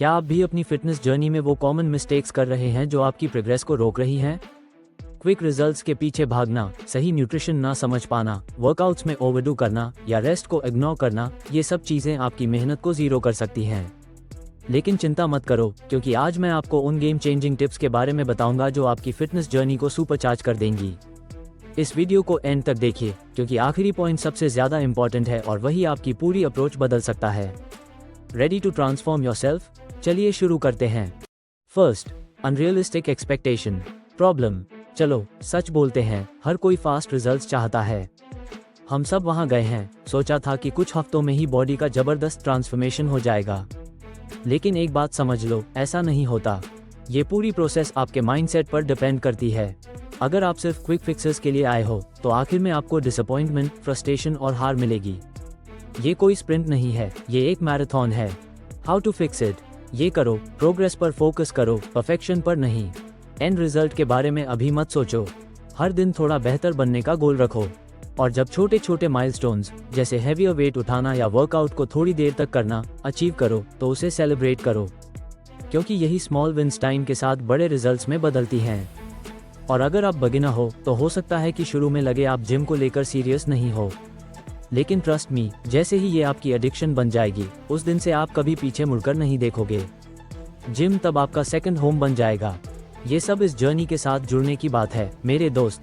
क्या आप भी अपनी फिटनेस जर्नी में वो कॉमन मिस्टेक्स कर रहे हैं जो आपकी प्रोग्रेस को रोक रही हैं? क्विक रिजल्ट्स के पीछे भागना, सही न्यूट्रिशन ना समझ पाना, वर्कआउट्स में ओवरडू करना या रेस्ट को इग्नोर करना, ये सब चीज़ें आपकी मेहनत को ज़ीरो कर सकती हैं। लेकिन चिंता मत करो, क्योंकि आज मैं आपको उन गेम चेंजिंग टिप्स के बारे में बताऊंगा जो आपकी फिटनेस जर्नी को सुपरचार्ज कर देंगी। इस वीडियो को एंड तक देखिए, क्योंकि आखिरी पॉइंट सबसे ज़्यादा इंपॉर्टेंट है और वही आपकी पूरी अप्रोच बदल सकता है। Ready to transform yourself? चलिए शुरू करते हैं। First, unrealistic expectation problem. चलो सच बोलते हैं, हर कोई फास्ट रिजल्ट्स चाहता है। हम सब वहां गए हैं, सोचा था कि कुछ हफ्तों में ही बॉडी का जबरदस्त ट्रांसफॉर्मेशन हो जाएगा। लेकिन एक बात समझ लो, ऐसा नहीं होता। ये पूरी प्रोसेस आपके माइंडसेट पर डिपेंड करती है। अगर आप सिर्फ क्विक फिक्सेस के लिए आए हो तो आखिर में आपको डिसअपॉइंटमेंट, फ्रस्ट्रेशन और हार मिलेगी। ये कोई स्प्रिंट नहीं है, ये एक मैराथन है। How to fix it? ये करो, प्रोग्रेस पर फोकस करो, परफेक्शन पर नहीं। एंड रिजल्ट के बारे में अभी मत सोचो। हर दिन थोड़ा बेहतर बनने का गोल रखो, और जब छोटे छोटे माइलस्टोन्स जैसे हेवियर वेट उठाना या वर्कआउट को थोड़ी देर तक करना अचीव करो तो उसे सेलिब्रेट करो, क्योंकि यही स्मॉल विन्स टाइम के साथ बड़े रिजल्ट्स में बदलती हैं। और अगर आप बिगिनर हो तो हो सकता है कि शुरू में लगे आप जिम को लेकर सीरियस नहीं हो, लेकिन ट्रस्ट मी, जैसे ही ये आपकी एडिक्शन बन जाएगी, उस दिन से आप कभी पीछे मुड़कर नहीं देखोगे। जिम तब आपका सेकंड होम बन जाएगा। ये सब इस जर्नी के साथ जुड़ने की बात है मेरे दोस्त।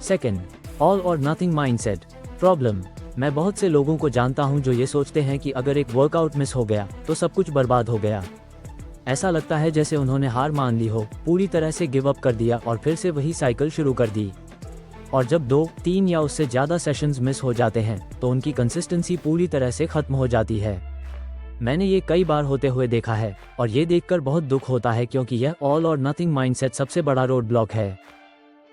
सेकंड, ऑल और नथिंग माइंडसेट प्रॉब्लम। मैं बहुत से लोगों को जानता हूं जो ये सोचते हैं कि अगर एक वर्कआउट मिस हो गया तो सब कुछ बर्बाद हो गया। ऐसा लगता है जैसे उन्होंने हार मान ली हो, पूरी तरह से गिव अप कर दिया और फिर से वही साइकिल शुरू कर दी। और जब 2, 3 या उससे ज़्यादा सेशंस मिस हो जाते हैं तो उनकी कंसिस्टेंसी पूरी तरह से ख़त्म हो जाती है। मैंने ये कई बार होते हुए देखा है और ये देखकर बहुत दुख होता है, क्योंकि यह ऑल और नथिंग माइंडसेट सबसे बड़ा रोड ब्लॉक है।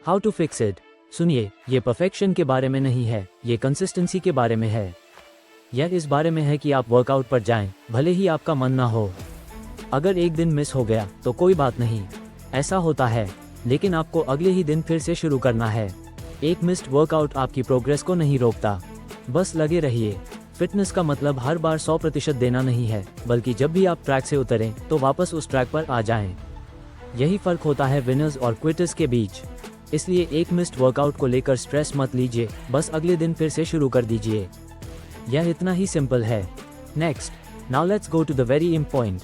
How to fix it? सुनिए, ये परफेक्शन के बारे में नहीं है, ये कंसिस्टेंसी के बारे में है। यह इस बारे में है कि आप वर्कआउट पर जाएं, भले ही आपका मन ना हो। अगर एक दिन मिस हो गया तो कोई बात नहीं, ऐसा होता है, लेकिन आपको अगले ही दिन फिर से शुरू करना है। एक मिस्ड वर्कआउट आपकी प्रोग्रेस को नहीं रोकता। बस लगे रहिए। फिटनेस का मतलब हर बार 100% देना नहीं है, बल्कि जब भी आप ट्रैक से उतरें तो वापस उस ट्रैक पर आ जाएं। यही फर्क होता है विनर्स और क्विटर्स के बीच। इसलिए एक मिस्ड वर्कआउट को लेकर स्ट्रेस मत लीजिए, बस अगले दिन फिर से शुरू कर दीजिए। यह इतना ही सिंपल है। Next, now let's go to the very important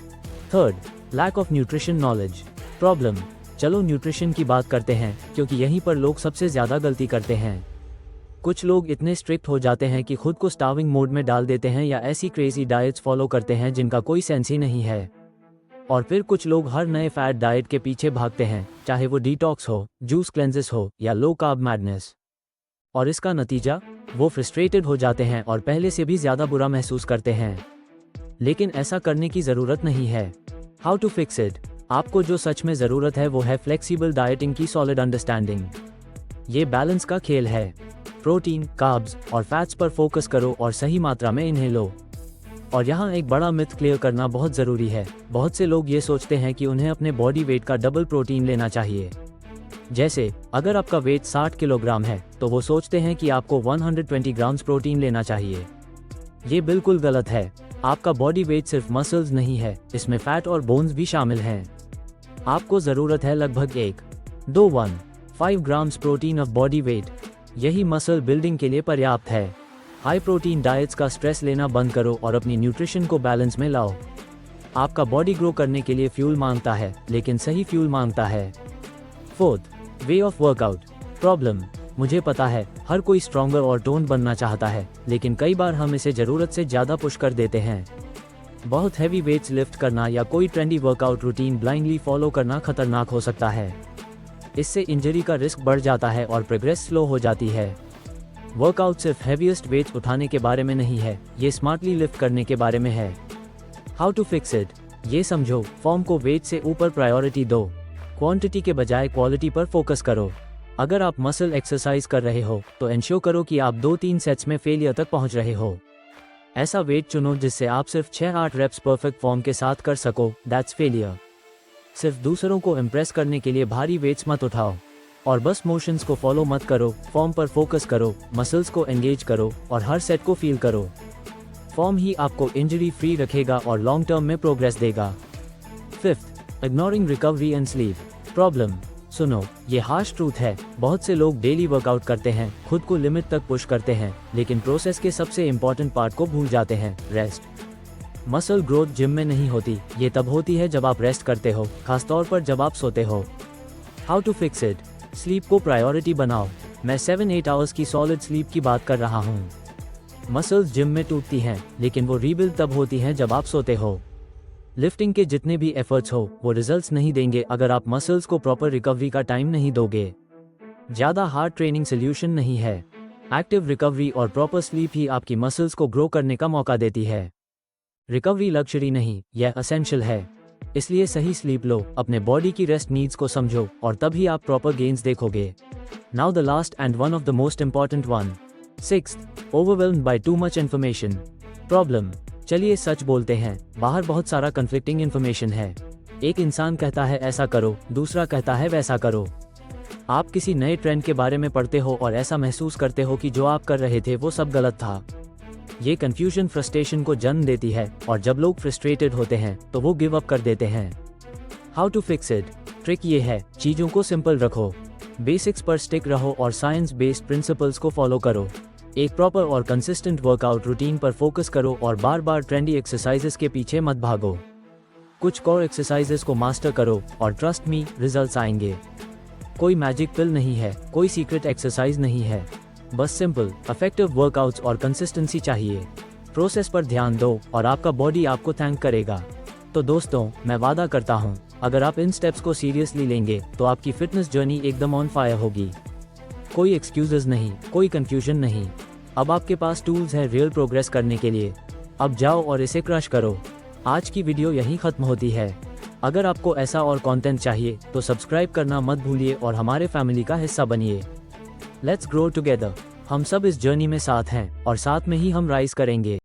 third, lack of nutrition knowledge problem. चलो न्यूट्रिशन की बात करते हैं, क्योंकि यहीं पर लोग सबसे ज़्यादा गलती करते हैं। कुछ लोग इतने स्ट्रिक्ट हो जाते हैं कि खुद को स्टार्विंग मोड में डाल देते हैं या ऐसी क्रेजी डाइट्स फॉलो करते हैं जिनका कोई सेंस ही नहीं है। और फिर कुछ लोग हर नए फैट डाइट के पीछे भागते हैं, चाहे वो डिटॉक्स हो, जूस क्लेंसेस हो या लो कार्ब मैडनेस। और इसका नतीजा, वो फ्रस्ट्रेटेड हो जाते हैं और पहले से भी ज़्यादा बुरा महसूस करते हैं। लेकिन ऐसा करने की ज़रूरत नहीं है। How to fix it? आपको जो सच में ज़रूरत है वो है फ्लेक्सिबल डाइटिंग की सॉलिड अंडरस्टैंडिंग। ये बैलेंस का खेल है। प्रोटीन, कार्ब्स और फैट्स पर फोकस करो और सही मात्रा में इन्हें लो। और यहाँ एक बड़ा मिथ क्लियर करना बहुत ज़रूरी है। बहुत से लोग ये सोचते हैं कि उन्हें अपने बॉडी वेट का डबल प्रोटीन लेना चाहिए। जैसे अगर आपका वेट 60 किलोग्राम है तो वो सोचते हैं कि आपको 120 ग्राम्स प्रोटीन लेना चाहिए। ये बिल्कुल गलत है। आपका बॉडी वेट सिर्फ मसल्स नहीं है, इसमें फैट और बोन्स भी शामिल हैं। आपको ज़रूरत है लगभग 1.5 grams protein of body weight. यही मसल बिल्डिंग के लिए पर्याप्त है। हाई प्रोटीन डाइट्स का स्ट्रेस लेना बंद करो और अपनी न्यूट्रिशन को बैलेंस में लाओ। आपका बॉडी ग्रो करने के लिए फ्यूल मांगता है, लेकिन सही फ्यूल मांगता है। Fourth, way of workout problem. मुझे पता है हर कोई स्ट्रॉन्गर और टोन बनना चाहता है, लेकिन कई बार हम इसे ज़रूरत से ज़्यादा पुश कर देते हैं। बहुत हैवी वेट्स लिफ्ट करना या कोई trendy workout routine blindly follow करना खतरनाक हो सकता है। इससे इंजरी का रिस्क बढ़ जाता है और प्रोग्रेस स्लो हो जाती है। वर्कआउट सिर्फ हैवीएस्ट वेट्स उठाने के बारे में नहीं है, ये स्मार्टली लिफ्ट करने के बारे में है। How to fix it? ये समझो, फॉर्म को वेट से ऊपर प्रायोरिटी दो। क्वांटिटी के बजाय क्वालिटी पर फोकस करो। अगर आप मसल एक्सरसाइज कर रहे हो तो इंश्योर करो कि आप 2-3 सेट्स में फेलियर तक पहुंच रहे हो। ऐसा वेट चुनो जिससे आप सिर्फ 6-8 रेप्स परफेक्ट फॉर्म के साथ कर सको। That's failure. सिर्फ दूसरों को इम्प्रेस करने के लिए भारी वेट्स मत उठाओ और बस मोशंस को फॉलो मत करो। फॉर्म पर फोकस करो, मसल्स को एंगेज करो और हर सेट को फील करो। फॉर्म ही आपको इंजरी फ्री रखेगा और लॉन्ग टर्म में प्रोग्रेस देगा। Fifth, ignoring recovery and sleep problem. सुनो, ये हार्श ट्रूथ है। बहुत से लोग डेली वर्कआउट करते हैं, खुद को लिमिट तक पुश करते हैं, लेकिन प्रोसेस के सबसे इम्पोर्टेंट पार्ट को भूल जाते हैं, रेस्ट। मसल ग्रोथ जिम में नहीं होती, ये तब होती है जब आप रेस्ट करते हो, खासतौर पर जब आप सोते हो। How to fix it? Sleep को प्रायोरिटी बनाओ। मैं 7-8 आवर्स की सॉलिड स्लीप की बात कर रहा हूँ। मसल्स जिम में टूटती हैं, लेकिन वो रीबिल्ड तब होती हैं जब आप सोते हो। लिफ्टिंग के जितने भी एफर्ट्स हो, वो रिजल्ट्स नहीं देंगे अगर आप मसल्स को प्रॉपर रिकवरी का टाइम नहीं दोगे। ज़्यादा हार्ड ट्रेनिंग सोल्यूशन नहीं है। एक्टिव रिकवरी और प्रॉपर स्लीप ही आपकी मसल्स को ग्रो करने का मौका देती है। रिकवरी लग्जरी नहीं, यह एसेंशियल है। इसलिए सही स्लीप लो, अपने बॉडी की रेस्ट नीड्स को समझो, और तभी आप प्रॉपर गेन्स देखोगे। Now the last and one of the most important one, sixth, overwhelmed by too much information problem. चलिए सच बोलते हैं, बाहर बहुत सारा कन्फ्लिक्टिंग इन्फॉर्मेशन है। एक इंसान कहता है ऐसा करो, दूसरा कहता है वैसा करो। आप किसी नए ट्रेंड के बारे में पढ़ते हो और ऐसा महसूस करते हो कि जो आप कर रहे थे वो सब गलत था। ये कंफ्यूजन फ्रस्ट्रेशन को जन्म देती है, और जब लोग फ्रस्ट्रेटेड होते हैं तो वो गिव अप कर देते हैं। How to fix it? Trick ये है, चीज़ों को सिंपल रखो, बेसिक्स पर स्टिक रहो और साइंस बेस्ड प्रिंसिपल्स को फॉलो करो। एक प्रॉपर और कंसिस्टेंट वर्कआउट रूटीन पर फोकस करो और बार बार ट्रेंडी एक्सरसाइजेस के पीछे मत भागो। कुछ कोर एक्सरसाइजेस को मास्टर करो और ट्रस्ट मी, रिजल्ट्स आएंगे। कोई मैजिक पिल नहीं है, कोई सीक्रेट एक्सरसाइज नहीं है, बस सिंपल इफेक्टिव वर्कआउट्स और कंसिस्टेंसी चाहिए। प्रोसेस पर ध्यान दो और आपका बॉडी आपको थैंक करेगा। तो दोस्तों, मैं वादा करता हूँ, अगर आप इन स्टेप्स को सीरियसली लेंगे तो आपकी फिटनेस जर्नी एकदम ऑन फायर होगी। कोई एक्सक्यूजेस नहीं, कोई कंफ्यूजन नहीं। अब आपके पास टूल्स हैं रियल प्रोग्रेस करने के लिए। अब जाओ और इसे क्रश करो। आज की वीडियो यहीं खत्म होती है। अगर आपको ऐसा और कंटेंट चाहिए तो सब्सक्राइब करना मत भूलिए और हमारे फैमिली का हिस्सा बनिए। Let's grow together. हम सब इस जर्नी में साथ हैं और साथ में ही हम राइज करेंगे।